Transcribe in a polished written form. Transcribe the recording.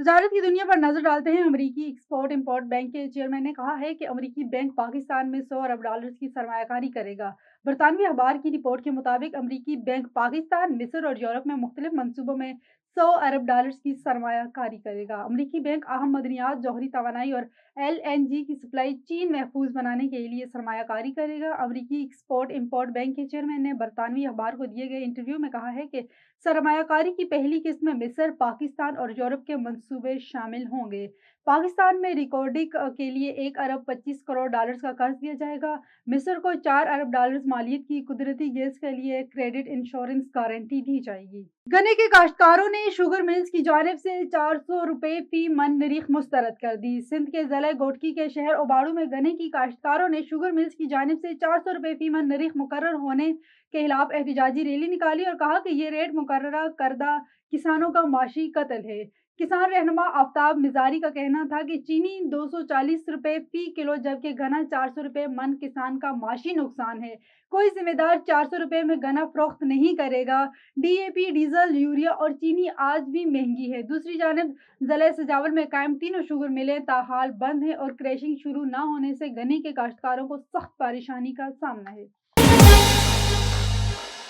तजारत की दुनिया पर नजर डालते हैं। अमरीकी एक्सपोर्ट इंपोर्ट बैंक के चेयरमैन ने कहा है कि अमरीकी बैंक पाकिस्तान में 100 अरब डॉलर्स की सरमायाकारी करेगा। बरतानवी अखबार की रिपोर्ट के मुताबिक अमरीकी बैंक पाकिस्तान, मिस्र और यूरोप में मुख्तलिफ मंसूबों में 100 अरब डॉलर्स की सरमायाकारी करेगा। अमरीकी बैंक अहम मदनियात, जौहरी तवानाई और LNG की सप्लाई चीन महफूज बनाने के लिए सरमायाकारी करेगा। अमरीकी एक्सपोर्ट इंपोर्ट बैंक के चेयरमैन ने बरतानवी अखबार को दिए गए इंटरव्यू में कहा है कि सरमायाकारी की पहली किस्त में मिस्र, पाकिस्तान और यूरोप के मंसूबे शामिल होंगे। पाकिस्तान में रिकॉर्डिंग के लिए 1 अरब 25 करोड़ डॉलर्स का कर्ज दिया जाएगा। मिस्र को 4 अरब डॉलर्स मालियत की कुदरती गैस के लिए क्रेडिट इंश्योरेंस गारंटी दी जाएगी। गन्ने के काश्तकारों ने शुगर मिल्स की जानिब से 400 रुपए फी मन निरीख मुस्तरद कर दी। सिंध के ज़िला गोटकी के शहर ओबाड़ू में गन्ने की काश्तकारों ने शुगर मिल्स की जानिब से 400 रुपए फी मन निरीख मुकर्रर होने के खिलाफ एहतजाजी रैली निकाली और कहा कि ये रेट मुकर्रर करदा किसानों का माशी कत्ल है। किसान रहनुमा आफ्ताब मिजारी का कहना था कि चीनी 240 रुपए फी किलो जबकि गन्ना 400 रुपए मन किसान का माशी नुकसान है। कोई जिम्मेदार 400 रुपए में गन्ना फरोख्त नहीं करेगा। DAP, डीजल, यूरिया और चीनी आज भी महंगी है। दूसरी जानिब जिला सजावल में कायम तीनों शुगर मिलें ताहाल बंद हैं और क्रैशिंग शुरू न होने से गन्ने के काश्तकारों को सख्त परेशानी का सामना है।